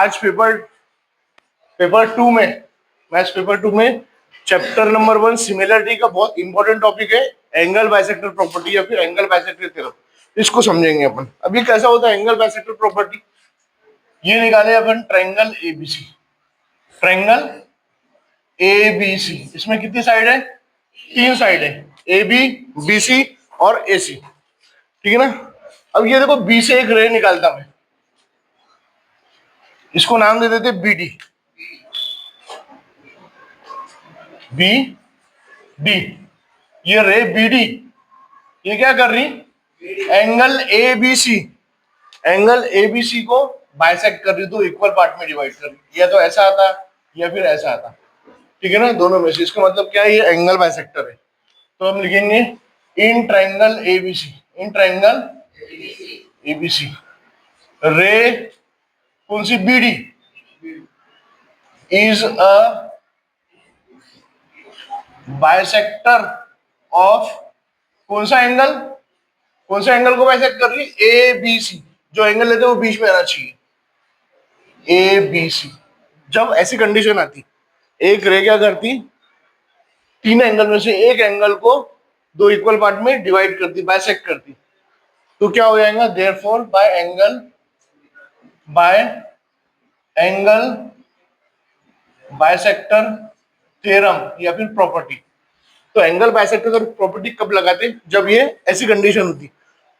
आज paper paper 2 में, maths paper 2 में चैप्टर नंबर 1 सिमिलरिटी का बहुत इंपॉर्टेंट टॉपिक है एंगल बाइसेक्टर प्रॉपर्टी या फिर एंगल बाइसेक्टर थ्योरम। इसको समझेंगे अपन। अभी कैसा होता है एंगल बाइसेक्टर प्रॉपर्टी, ये निकाले अपन ट्रायंगल एबीसी। ट्रायंगल एबीसी, इसमें कितनी साइड है? 3 साइड है, ए बी, बी सी और ए सी, ठीक है ना। अब ये देखो बी से एक रे निकालता मैं, इसको नाम दे देते बी डी। बी डी, ये रे बी डी ये क्या कर रही? Angle A B C, angle A B C को बाइसेक्ट कर रही, तो इक्वल पार्ट में डिवाइड कर रही। या तो ऐसा आता या फिर ऐसा आता, ठीक है ना, दोनों में से। इसका मतलब क्या है? ये एंगल बाइसेक्टर है। तो हम लिखेंगे in triangle ABC, in triangle ABC रे कौन सी? B D is a bisector of कौन सा एंगल? कौन सा एंगल को बाइसेक्ट कर रही? A B C. जो एंगल लेते हैं वो बीच में आना चाहिए, ए बी सी। जब ऐसी कंडीशन आती, एक रे क्या करती? 3 एंगल में से एक एंगल को 2 इक्वल पार्ट में डिवाइड करती, बाइसेक्ट करती। तो क्या हो जाएगा? Therefore by angle bisector theorem या फिर प्रॉपर्टी। तो एंगल बाइसेक्टर का प्रॉपर्टी कब लगाते? जब ये ऐसी कंडीशन होती।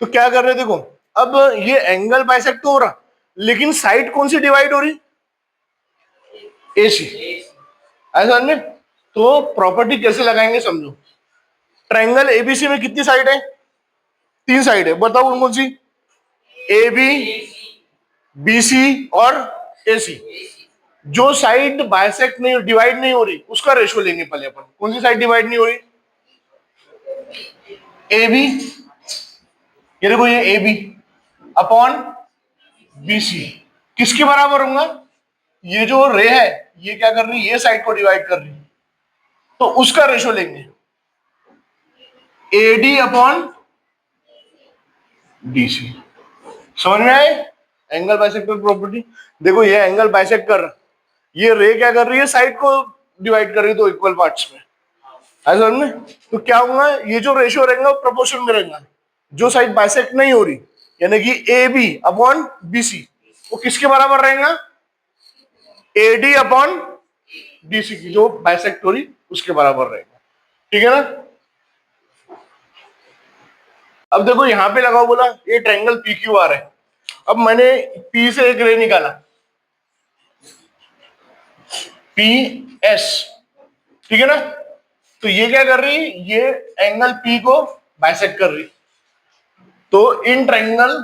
तो क्या कर रहे? देखो अब ये एंगल बाइसेक्ट तो हो रहा, लेकिन साइड कौन सी डिवाइड हो रही? एसी। ऐसा में तो प्रॉपर्टी कैसे लगाएंगे समझो। ट्रायंगल एबीसी में कितनी साइड है? 3 साइड है, बताओ कौन कौन सी? ए बी, बी सी और ए सी। जो साइड बाइसेक्ट नहीं, डिवाइड नहीं हो रही, उसका रेशियो लेंगे पहले अपन। कौन सी साइड डिवाइड नहीं हो रही? ए बी, ये देखो ये A B upon B C किसके बराबर होगा? ये जो रे है ये क्या कर रही? ये साइड को डिवाइड कर रही, तो उसका रेशियो लेंगे A D upon D C. समझ में आए एंगल बाइसेक्टर प्रॉपर्टी? देखो ये एंगल बाइसेक्ट कर रहा, ये रे क्या कर रही है? साइड को डिवाइड कर रही है 2 इक्वल पार्ट्स में, ऐसा में। तो क्या होगा? ये जो रेशियो रहेगा वो प्रोपोर्शन में रहेगा। जो साइड बाइसेक्ट नहीं हो रही, यानी कि A B upon B C, वो किसके बराबर रहेगा? A D upon D C की, जो बाइसेक्ट हो रही उसके बराबर रहेगा, ठीक है ना। अब देखो यहां पे लगाओ, बोला ये ट्रायंगल पी क्यू आर है। अब मैंने पी से एक रे निकाला, पी एस, ठीक है ना। तो ये क्या कर रही? ये एंगल पी को बाइसेक्ट कर रही। तो इन ट्रायंगल,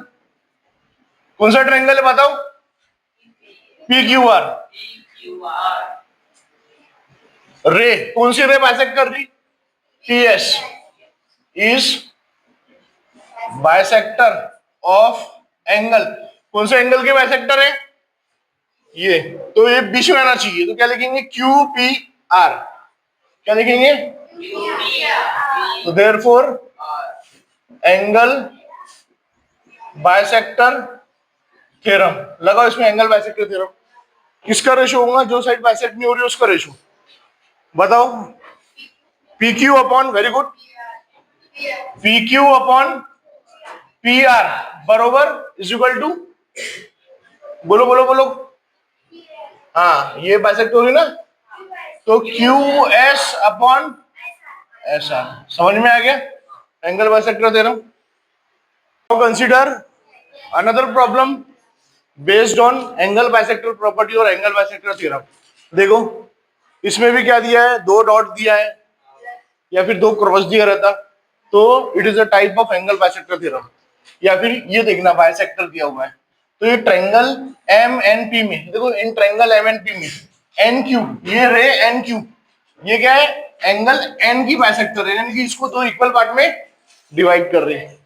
कौन सा ट्रायंगल है बताओ? P Q R. रे कौन सी रे बाइसेक्ट कर रही? P S is bisector of angle. कौन से एंगल के बाइसेक्टर है? ये। तो ये बीच में आना चाहिए, तो क्या लिखेंगे? Q P R. क्या लिखेंगे? तो देयरफॉर एंगल बाइसेक्टर थ्योरम लगाओ इसमें। एंगल बाइसेक्टर थ्योरम किसका रेशो होगा? जो साइड बाइसेक्ट नहीं हो रही उसका रेशो बताओ। P Q upon, very good, P Q upon P R बरोबर इज इक्वल टू, बोलो बोलो बोलो, हाँ ये बाइसेक्ट हो रही ना, तो Q S upon S R. समझ में आ गया angle bisector theorem. Consider another problem based on angle bisector property और एंगल बाइसेक्टर थ्योरम। देखो इसमें भी क्या दिया है? 2 डॉट दिया है या फिर 2 क्रॉस दिया रहता, तो it is a type of angle bisector theorem. या फिर ये देखना बाइसेक्टर दिया हुआ है, तो ये ट्रायंगल एम एन पी में, देखो इन ट्रायंगल एम एन पी में एन क्यू, ये रे एन क्यू, ये क्या है? एंगल एन की बाइसेक्टर है, यानी कि इसको 2 इक्वल पार्ट में डिवाइड कर रहे हैं,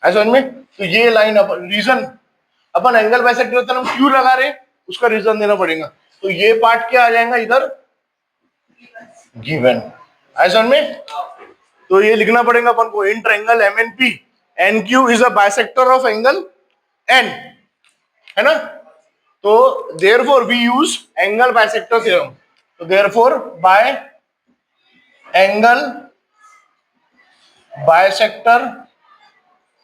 ऐसा में। तो ये लाइन अपन रीजन, अपन एंगल बाइसेक्टर थ्योरम क्यों लगा रहे उसका रीजन देना पड़ेगा। तो ये पार्ट क्या आ जाएगा इधर? गिवन, ऐसा में। तो ये लिखना पड़ेगा अपन को, in triangle M N P N Q is a bisector of angle N, है ना। तो therefore we use angle bisector theorem. तो therefore by angle bisector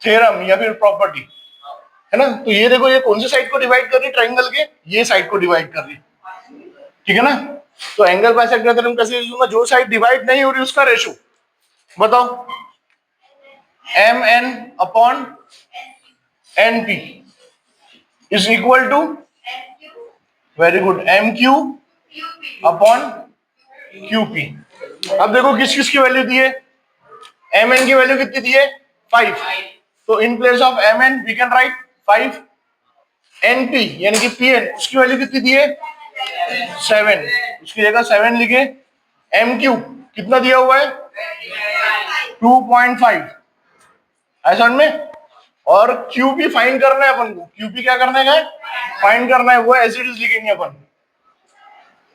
theorem या फिर प्रॉपर्टी, है ना। तो ये देखो, ये कौन सी साइड को डिवाइड कर रही है ट्राइंगल के, ये साइड को डिवाइड कर रही है, ठीक है ना। तो एंगल बाइसेक्टर थ्योरम कैसे यूज होगा, जो साइड डिवाइड नहीं हो रही उसका रेशो बताओ, M N upon N P is equal to, very good, M Q upon Q P. अब देखो किस किस की वैल्यू दी है, एम एन की वैल्यू कितनी दी है 5, तो in place of M N we can write 5, N P यानी कि पी एन उसकी वैल्यू कितनी दी है 7, उसकी जगह 7 लिखे। एम क्यू कितना दिया हुआ है 2.5 ऐसा में, और क्यूपी फाइंड करना है अपन को, क्यूपी क्या करना है फाइंड करना है, वो एज इट इज लिखेंगे अपन।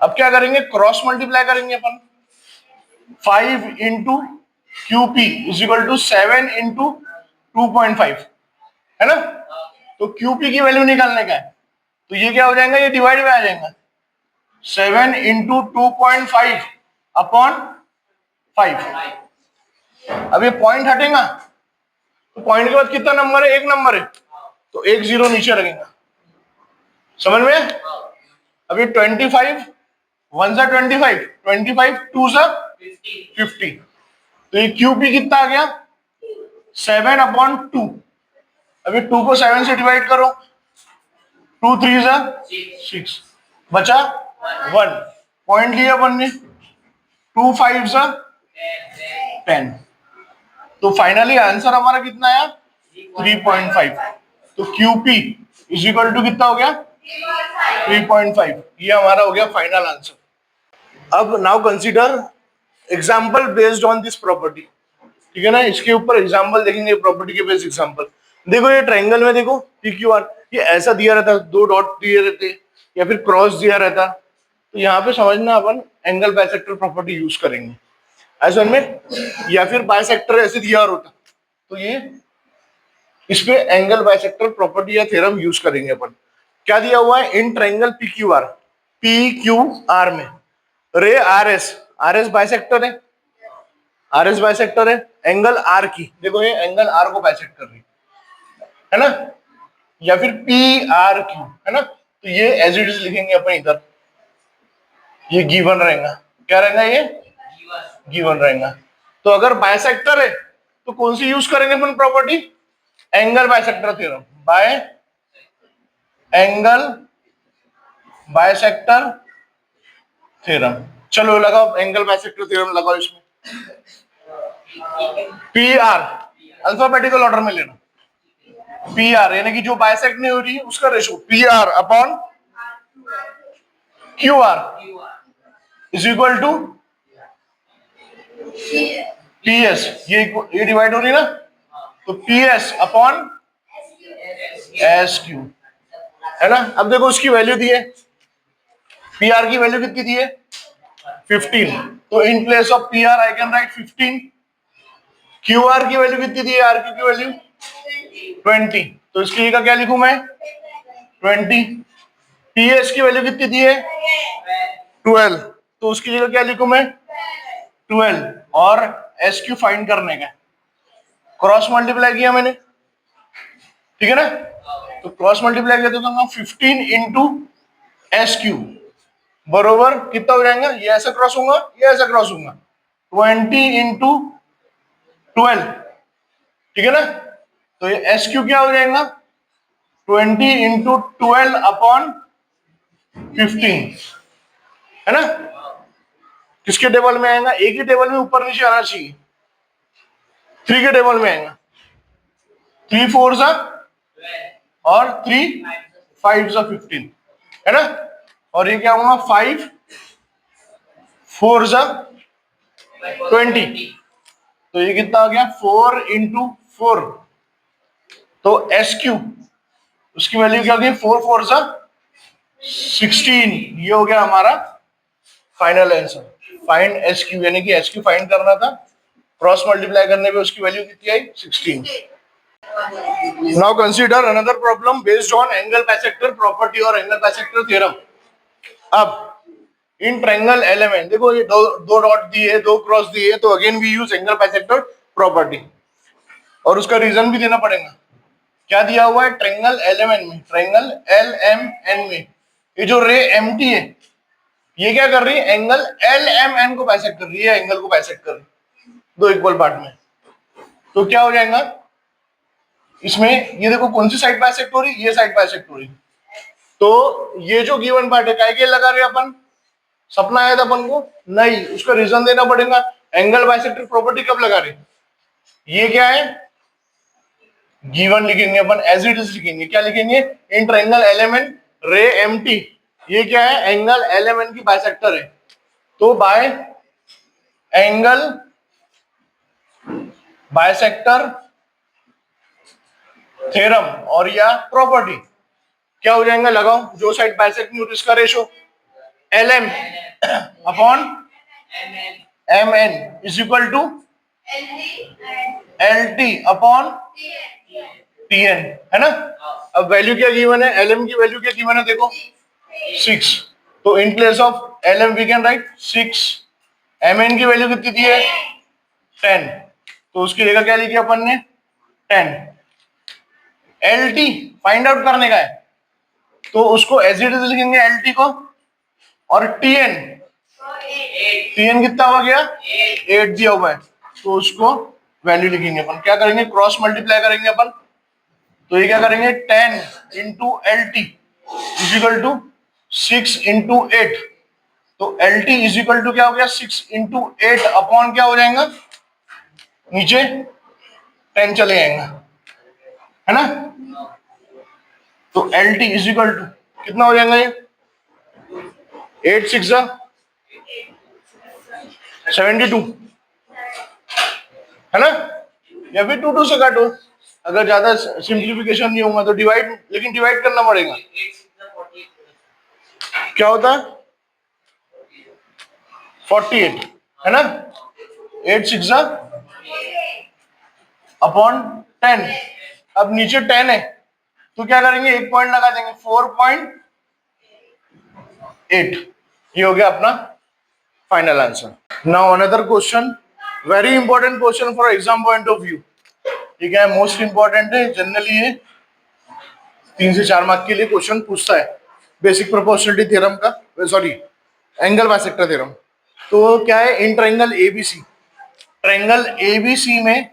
अब क्या करेंगे, क्रॉस मल्टीप्लाई करेंगे अपन, 5 into Q P is equal to 7 into 2.5, है ना। तो क्यूपी की वैल्यू निकालने का है, तो ये क्या हो जाएगा, ये डिवाइड में आ जाएगा, 7 इंटू 2.5 अपॉन 5। अब ये पॉइंट हटेगा, तो पॉइंट के बाद कितना नंबर है, एक नंबर है, तो एक जीरो नीचे रखेगा, समझ में। अभी 25 1 सा 25, 25 2 सा 50, तो ये क्यूपी कितना आ गया 7 अपॉन 2। अभी 2 को 7 से डिवाइड करो, 2 3 सा 6, बचा 1, पॉइंट लिया अपन ने, 2 5 सा 10, तो फाइनली आंसर हमारा कितना आया 3.5। तो क्यूपी इज इक्वल टू कितना हो गया 3.5, ये हमारा हो गया फाइनल आंसर। अब now consider example based on this property, ठीक है ना। इसके ऊपर एग्जांपल देखेंगे, प्रॉपर्टी के बेस्ड एग्जांपल। देखो ये ट्रायंगल में देखो पी क्यू आर, ये ऐसा दिया रहता, 2 डॉट दिए रहते या फिर क्रॉस दिया रहता, तो यहाँ पे समझना अपन एंगल बाइसेक्टर प्रॉपर्टी यूज करेंगे ऐसा में, या फिर बाइसेक्टर ऐसे दिया होता, तो ये इस पे एंगल बाइसेक्टर प्रॉपर्टी या थ्योरम यूज करेंगे अपन। क्या दिया हुआ है, in triangle P Q R में रे आर एस बाइसेक्टर है, एंगल आर की, देखो ये एंगल आर को बाइसेक्ट कर रही है ना, या फिर पी आर क्यू, है ना। तो ये एज इट इज लिखेंगे अपन इधर, ये गिवन रहेगा, क्या रहेगा, ये गिवन रहेगा। तो अगर बाइसेक्टर है तो कौन सी यूज करेंगे अपन property, angle bisector theorem, by angle bisector theorem. चलो लगाओ एंगल बाइसेक्टर थ्योरम, लगाओ इसमें पी आर, अल्फाबेटिकल ऑर्डर में लेना, पी आर यानी कि जो बाइसेक्ट नहीं हो रही उसका ratio, P R upon Q R is equal to P S, ये डिवाइड हो रही ना, तो P S upon S Q, है ना। अब देखो उसकी वैल्यू दी है, पी आर की वैल्यू कितनी दी है 15, तो in place of P R I can write 15। Q R की वैल्यू कितनी दी है, आर क्यू की वैल्यू 20, तो इसकी जगह क्या लिखूं मैं 20। पी एस की वैल्यू कितनी दी है 12, तो उसकी जगह क्या लिखूं मैं 12, और एस क्यू फाइंड करने का, क्रॉस मल्टीप्लाई किया मैंने, ठीक है ना। तो क्रॉस मल्टीप्लाई किया तो 15 इंटू एस क्यू बरोबर कितना हो जाएगा, ये ऐसा क्रॉस होगा, ये ऐसा क्रॉस होगा, 20 इंटू 12, ठीक है ना। तो ये एस क्यू क्या हो जाएगा 20 इंटू 12 अपॉन 15, है ना। किसके टेबल में आएगा, एक ही टेबल में ऊपर नीचे आना चाहिए, 3 के टेबल में आएगा, 3 4 सा और 3 5 सा 15, है ना। और ये क्या होगा 5 4 सा 20, तो ये कितना आ गया 4 इंटू 4, तो एस क्यू उसकी वैल्यू क्या होगी 4 4 सा 16, ये हो गया हमारा final answer. Find S Q यानी कि एस क्यू फाइंड करना था, क्रॉस मल्टीप्लाई करने पे उसकी वैल्यू कितनी आई 16। Now consider another problem based on angle bisector property और एंगल बाइसेक्टर थ्योरम। अब इन ट्रायंगल एलिमेंट देखो, ये दो डॉट दिए, दो क्रॉस दिए, तो again we use angle bisector property और उसका रीजन भी देना पड़ेगा। क्या दिया हुआ है ट्रायंगल एलिमेंट में, ट्रायंगल एल एम एन में, ये जो रे एम टी है ये क्या कर रही है, एंगल एल एम एन को बाइसेक्ट कर रही है, एंगल को बाइसेक्ट कर रही है दो इक्वल पार्ट में। तो क्या हो जाएगा इसमें, ये देखो कौन सी साइड बाइसेक्ट हो रही, ये साइड बाइसेक्ट हो रही। तो ये जो गिवन पार्ट है काय के लगा रहे अपन, सपना आया था अपन को नहीं, उसका रीजन देना पड़ेगा। एंगल बाइसेक्टर प्रॉपर्टी कब लगा रहे, ये क्या है गिवन लिखेंगे अपन, एज इट इज लिखेंगे। क्या लिखेंगे, इन ट्रायंगल एलिमेंट रे एम टी, ये क्या है एंगल एल एम एन की बाइसेक्टर है। तो बाय एंगल बाइसेक्टर थ्योरम और या प्रॉपर्टी क्या हो जाएगा, लगाओ जो साइड बाइसेक्ट नहीं होती इसका ratio L M upon M N is equal to L T upon T N, है ना। अब वैल्यू क्या गिवन है, एल एम की वैल्यू क्या गिवन है देखो 6, तो in place of L M we can write 6, M N की वैल्यू कितनी दी है 10, तो उसकी जगह क्या लिखी अपन ने 10। एल टी फाइंड आउट करने का है तो उसको एज इट इज लिखेंगे एल टी को, और टी एन कितना हो गया 8 दिया हुआ है, तो उसको वैल्यू लिखेंगे अपन। क्या करेंगे क्रॉस मल्टीप्लाई करेंगे अपन, तो ये क्या करेंगे 10 into L T is equal to 6 into 8, तो L T is equal to क्या हो गया 6 इंटू 8 अपॉन क्या हो जाएगा नीचे 10 चले जाएगा, है ना। तो L T is equal to कितना हो जाएगा ये 8 6 72, है ना, या फिर 2 2 से काटो, अगर ज्यादा सिंप्लीफिकेशन नहीं होगा तो डिवाइड, लेकिन डिवाइड करना पड़ेगा। क्या होता है 48, है ना, 8 6 अपॉन 10। अब नीचे 10 है तो क्या करेंगे एक पॉइंट लगा देंगे 4.8, ये हो गया अपना final answer. Now another question, very important question for exam point of view, ठीक है, मोस्ट इंपॉर्टेंट है। जनरली ये 3 से 4 मार्क के लिए क्वेश्चन पूछता है, बेसिक प्रोपोर्शनलिटी थ्योरम का, सॉरी एंगल बाइसेक्टर थ्योरम। तो क्या है इन ट्रायंगल एबीसी, ट्रायंगल एबीसी में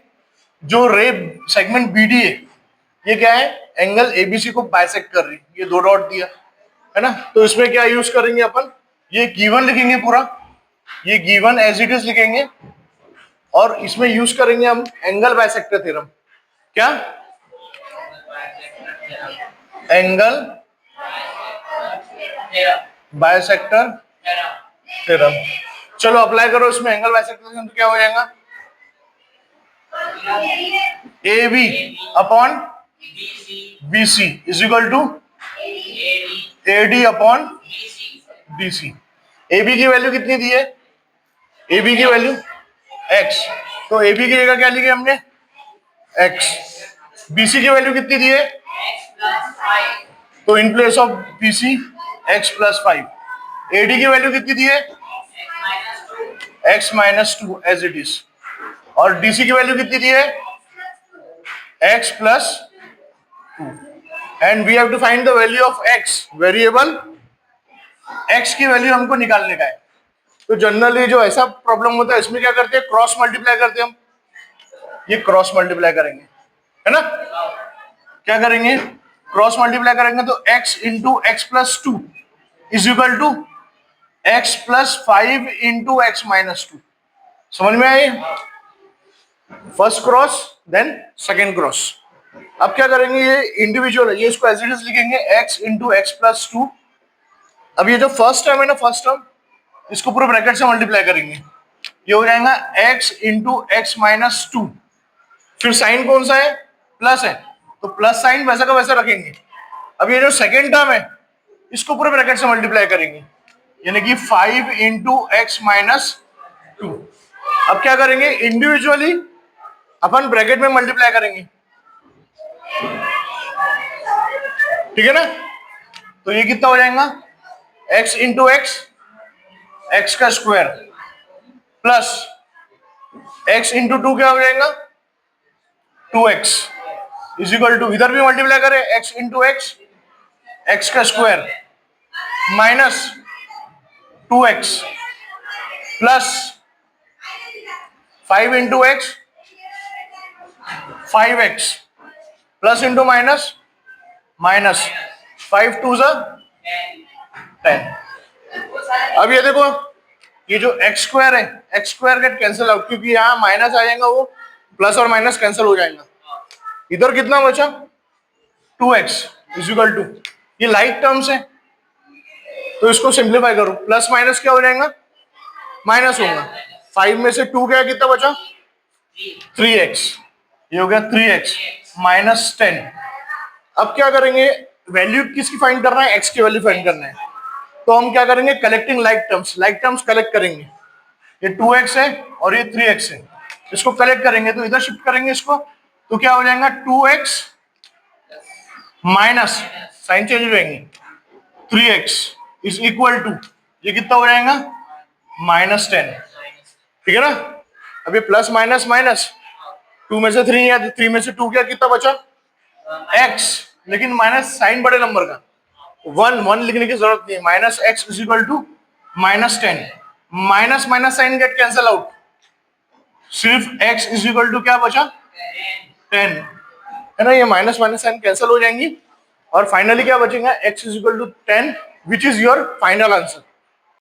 जो रे सेगमेंट बीडी है ये क्या है एंगल एबीसी को बाइसेक्ट कर रही, ये दो डॉट दिया है ना। तो इसमें क्या यूज करेंगे अपन, ये गिवन लिखेंगे पूरा, ये गिवन एज इट इज लिखेंगे, और इसमें यूज करेंगे हम एंगल बाइसेक्टर थ्योरम। क्या एंगल बाइसेक्टर थ्योरम, चलो अप्लाई करो इसमें एंगल बाइसेक्टर थ्योरम, तो क्या हो जाएगा A B upon B C is equal to A D upon D C. A B की वैल्यू कितनी दी है, ए बी की वैल्यू x, तो ए बी की जगह क्या लिखे हमने x, बी सी की वैल्यू कितनी दी है, तो in place of B C x plus 5, A D की वैल्यू कितनी दी है x minus 2 as it is, और डी सी की वैल्यू कितनी दी है x plus 2, and we have to find the value of x, variable x की वैल्यू हमको निकालने का है। तो जनरली जो ऐसा प्रॉब्लम होता है इसमें क्या करते हैं क्रॉस मल्टीप्लाई करते हैं हम, ये क्रॉस मल्टीप्लाई करेंगे, है ना, क्या करेंगे क्रॉस मल्टीप्लाई करेंगे, तो x into x plus 2 is equal to x plus 5 into x minus 2। समझ में आई, first cross then second cross. अब क्या करेंगे ये इंडिविजुअल है, ये इसको एज इट इज लिखेंगे x इंटू एक्स प्लस 2। अब ये जो फर्स्ट टर्म है ना, फर्स्ट टर्म इसको पूरे ब्रैकेट से मल्टीप्लाई करेंगे, ये हो जाएगा x इंटू एक्स माइनस 2, फिर साइन कौन सा है प्लस है, तो प्लस साइन वैसा का वैसा रखेंगे। अब ये जो सेकेंड टर्म है इसको पूरे ब्रैकेट से मल्टीप्लाई करेंगे, यानी कि 5 इंटू एक्स माइनस 2। अब क्या करेंगे इंडिविजुअली अपन ब्रैकेट में मल्टीप्लाई करेंगे, ठीक है ना? तो ये कितना हो जाएगा, x इंटू एक्स, एक्स का square, plus x into two क्या हो जाएगा, 2x, इज इक्वल टू, इधर भी मल्टीप्लाई करें, x इंटू एक्स, एक्स का square, minus 2x, plus 5 into X, 5x, plus into minus, minus 5 two ज़ा 10। अब ये देखो, ये जो एक्स स्क्वायर है, X square get cancel out, क्योंकि यहाँ माइनस आ जाएगा, वो प्लस और माइनस कैंसिल हो जाएगा। इधर कितना बचा, 2x इज इक्वल टू, ये लाइक टर्म्स है तो इसको सिंप्लीफाई करो, प्लस माइनस क्या हो जाएगा, माइनस होगा। 5 में से 2 गया, कितना बचा, 3x, ये हो गया 3x माइनस 10। अब क्या करेंगे, वैल्यू किसकी फाइंड करना है, x की वैल्यू फाइंड करना है, तो हम क्या करेंगे, कलेक्टिंग लाइक टर्म्स कलेक्ट करेंगे। ये 2x है और ये 3x है, इसको कलेक्ट करेंगे, तो इधर शिफ्ट करेंगे इसको, तो क्या हो जाएगा, 2x माइनस, साइन चेंज हो जाएंगे, 3x इज इक्वल टू, ये कितना हो जाएगा, माइनस 10। ठीक है ना? अब ये प्लस माइनस माइनस, 2 में से 3 या 3 में से 2 क्या, कितना बचा, x, लेकिन माइनस साइन बड़े नंबर का, 1 लिखने की जरूरत नहीं है, minus X is equal to minus 10, minus minus sign get cancel out, सिर्फ x इज इक्वल टू क्या बचा, 10, है ना? ये माइनस माइनस साइन कैंसिल हो जाएंगी और फाइनली क्या बचेगा, x is equal to 10, which is your final answer.